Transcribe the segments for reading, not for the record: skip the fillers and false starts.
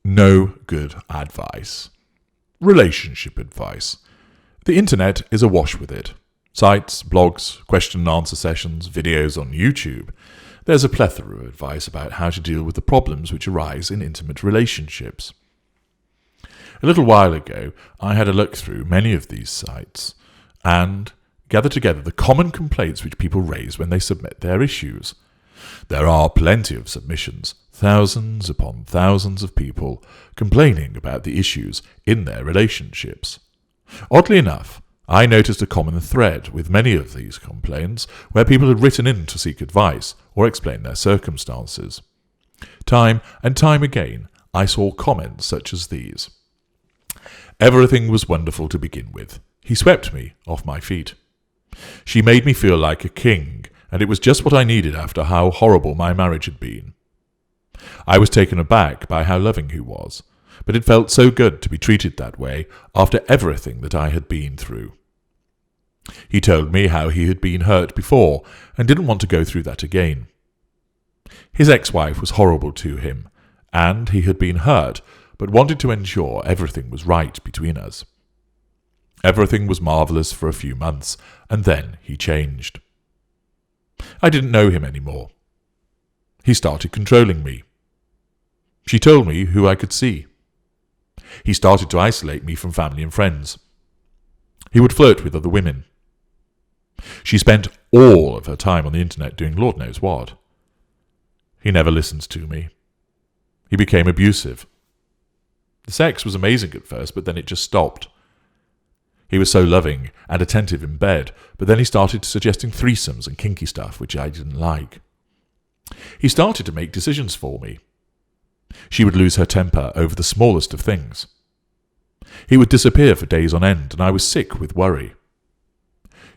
No good advice. Relationship advice. The internet is awash with it. Sites, blogs, question and answer sessions, videos on YouTube. There's a plethora of advice about how to deal with the problems which arise in intimate relationships. A little while ago, I had a look through many of these sites and gathered together the common complaints which people raise when they submit their issues. There are plenty of submissions, thousands upon thousands of people complaining about the issues in their relationships. Oddly enough, I noticed a common thread with many of these complaints where people had written in to seek advice or explain their circumstances. Time and time again, I saw comments such as these. Everything was wonderful to begin with. He swept me off my feet. She made me feel like a king, and it was just what I needed after how horrible my marriage had been. I was taken aback by how loving he was, but it felt so good to be treated that way after everything that I had been through. He told me how he had been hurt before and didn't want to go through that again. His ex-wife was horrible to him, and he had been hurt, but wanted to ensure everything was right between us. Everything was marvellous for a few months, and then he changed. I didn't know him anymore. He started controlling me. She told me who I could see. He started to isolate me from family and friends. He would flirt with other women. She spent all of her time on the internet doing Lord knows what. He never listened to me. He became abusive. The sex was amazing at first, but then it just stopped. He was so loving and attentive in bed, but then he started suggesting threesomes and kinky stuff, which I didn't like. He started to make decisions for me. She would lose her temper over the smallest of things. He would disappear for days on end, and I was sick with worry.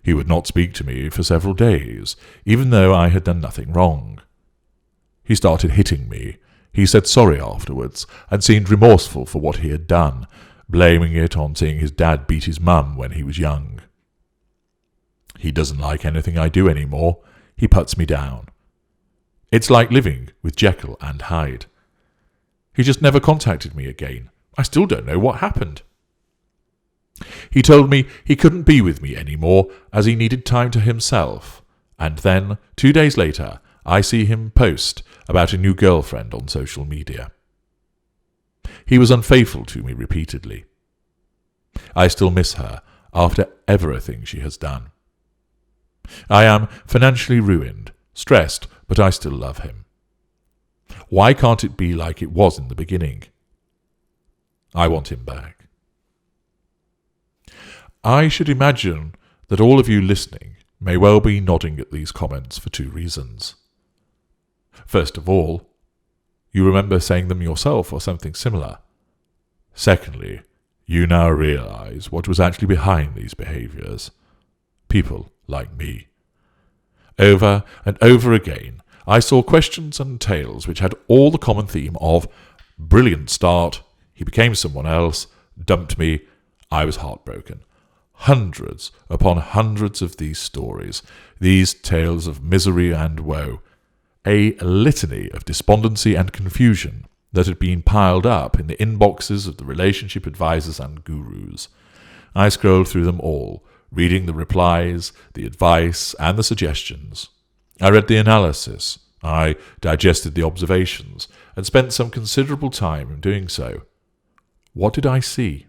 He would not speak to me for several days, even though I had done nothing wrong. He started hitting me. He said sorry afterwards, and seemed remorseful for what he had done, blaming it on seeing his dad beat his mum when he was young. He doesn't like anything I do anymore. He puts me down. It's like living with Jekyll and Hyde. He just never contacted me again. I still don't know what happened. He told me he couldn't be with me anymore as he needed time to himself, and then, 2 days later, I see him post about a new girlfriend on social media. He was unfaithful to me repeatedly. I still miss her after everything she has done. I am financially ruined, stressed, but I still love him. Why can't it be like it was in the beginning? I want him back. I should imagine that all of you listening may well be nodding at these comments for 2 reasons. First of all, you remember saying them yourself or something similar. Secondly, you now realize what was actually behind these behaviors. People like me. Over and over again, I saw questions and tales which had all the common theme of brilliant start, he became someone else, dumped me, I was heartbroken. Hundreds upon hundreds of these stories, these tales of misery and woe, a litany of despondency and confusion that had been piled up in the inboxes of the relationship advisors and gurus. I scrolled through them all, reading the replies, the advice, and the suggestions. I read the analysis, I digested the observations, and spent some considerable time in doing so. What did I see?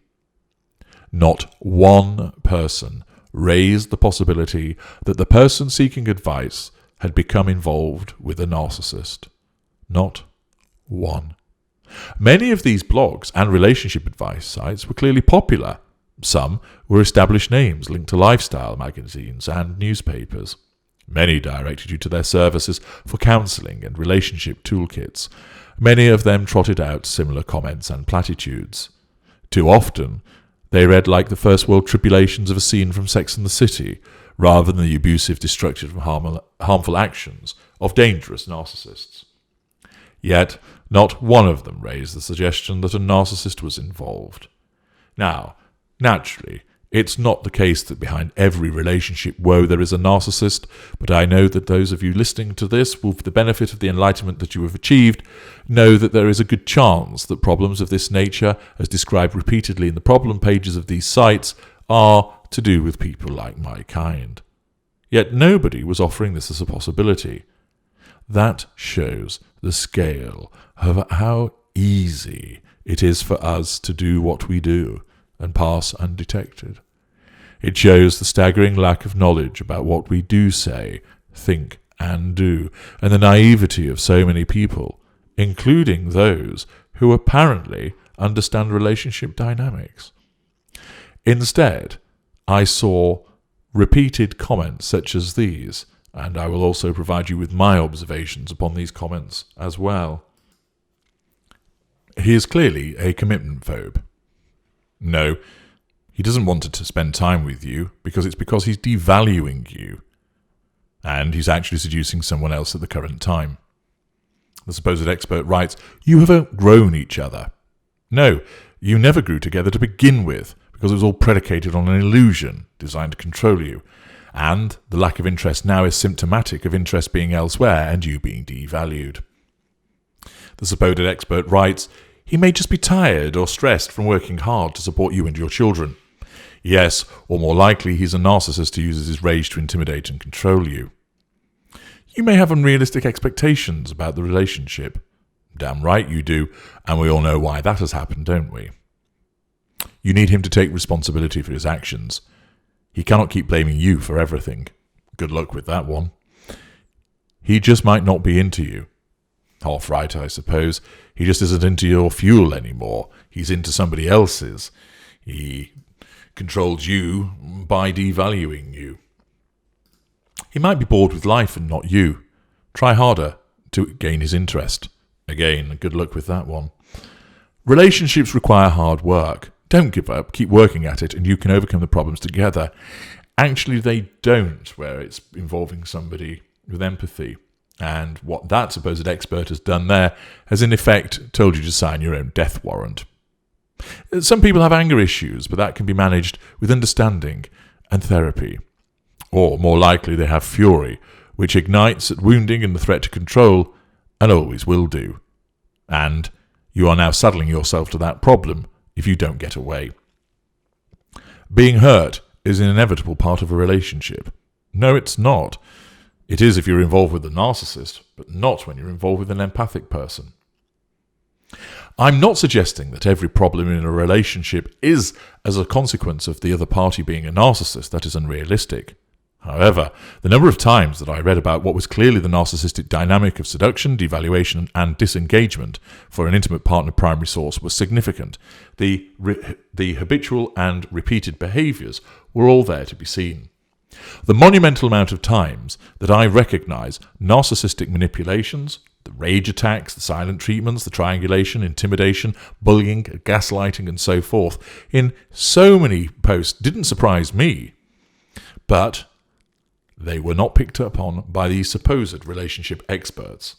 Not one person raised the possibility that the person seeking advice had become involved with a narcissist. Not one. Many of these blogs and relationship advice sites were clearly popular. Some were established names linked to lifestyle magazines and newspapers. Many directed you to their services for counselling and relationship toolkits. Many of them trotted out similar comments and platitudes. Too often, they read like the first world tribulations of a scene from Sex and the City, rather than the abusive, destructive, and harmful actions of dangerous narcissists. Yet, not one of them raised the suggestion that a narcissist was involved. Now, naturally, It's not the case that behind every relationship woe there is a narcissist, but I know that those of you listening to this will, for the benefit of the enlightenment that you have achieved, know that there is a good chance that problems of this nature, as described repeatedly in the problem pages of these sites, are to do with people like my kind. Yet nobody was offering this as a possibility. That shows the scale of how easy it is for us to do what we do and pass undetected. It shows the staggering lack of knowledge about what we do say, think, and do, and the naivety of so many people, including those who apparently understand relationship dynamics. Instead, I saw repeated comments such as these, and I will also provide you with my observations upon these comments as well. He is clearly a commitment phobe. No, he doesn't want to spend time with you because he's devaluing you, and he's actually seducing someone else at the current time. The supposed expert writes, "You have outgrown each other." No, you never grew together to begin with, because it was all predicated on an illusion designed to control you, and the lack of interest now is symptomatic of interest being elsewhere and you being devalued. The supposed expert writes, "He may just be tired or stressed from working hard to support you and your children." Yes, or more likely he's a narcissist who uses his rage to intimidate and control you. You may have unrealistic expectations about the relationship. Damn right you do, and we all know why that has happened, don't we? You need him to take responsibility for his actions. He cannot keep blaming you for everything. Good luck with that one. He just might not be into you. Half right, I suppose. He just isn't into your fuel anymore. He's into somebody else's. He controls you by devaluing you. He might be bored with life and not you. Try harder to gain his interest. Again, good luck with that one. Relationships require hard work. Don't give up, keep working at it, and you can overcome the problems together. Actually, they don't, where it's involving somebody with empathy. And what that supposed expert has done there has in effect told you to sign your own death warrant. Some people have anger issues, but that can be managed with understanding and therapy. Or, more likely, they have fury, which ignites at wounding and the threat to control, and always will do. And you are now saddling yourself to that problem if you don't get away. Being hurt is an inevitable part of a relationship. No, it's not. It is if you're involved with a narcissist, but not when you're involved with an empathic person. I'm not suggesting that every problem in a relationship is as a consequence of the other party being a narcissist. That is unrealistic. However, the number of times that I read about what was clearly the narcissistic dynamic of seduction, devaluation, and disengagement for an intimate partner primary source was significant. The habitual and repeated behaviours were all there to be seen. The monumental amount of times that I recognise narcissistic manipulations, the rage attacks, the silent treatments, the triangulation, intimidation, bullying, gaslighting, and so forth, in so many posts didn't surprise me. But they were not picked up on by these supposed relationship experts.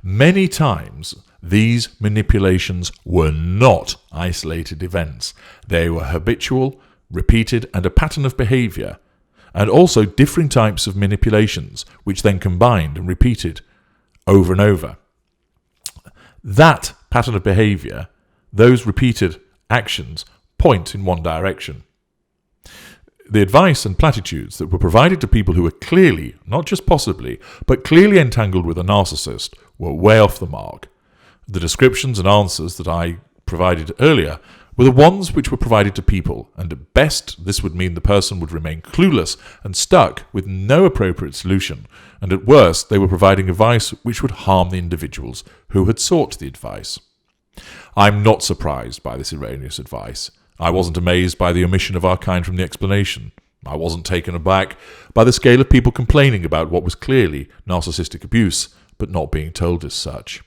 Many times, these manipulations were not isolated events. They were habitual, repeated, and a pattern of behaviour, and also differing types of manipulations, which then combined and repeated over and over. That pattern of behaviour, those repeated actions, point in one direction. The advice and platitudes that were provided to people who were clearly, not just possibly, but clearly entangled with a narcissist were way off the mark. The descriptions and answers that I provided earlier were the ones which were provided to people, and at best this would mean the person would remain clueless and stuck with no appropriate solution, and at worst they were providing advice which would harm the individuals who had sought the advice. I'm not surprised by this erroneous advice. I wasn't amazed by the omission of our kind from the explanation. I wasn't taken aback by the scale of people complaining about what was clearly narcissistic abuse, but not being told as such.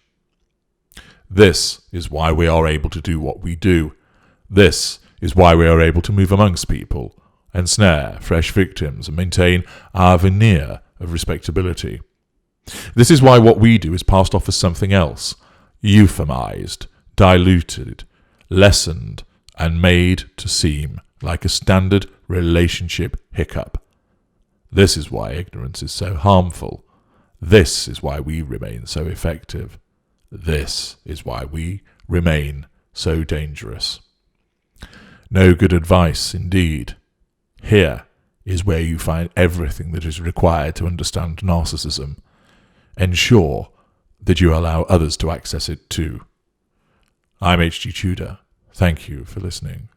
This is why we are able to do what we do. This is why we are able to move amongst people, ensnare fresh victims, and maintain our veneer of respectability. This is why what we do is passed off as something else, euphemized, diluted, lessened, and made to seem like a standard relationship hiccup. This is why ignorance is so harmful. This is why we remain so effective. This is why we remain so dangerous. No good advice, indeed. Here is where you find everything that is required to understand narcissism. Ensure that you allow others to access it too. I'm H.G. Tudor. Thank you for listening.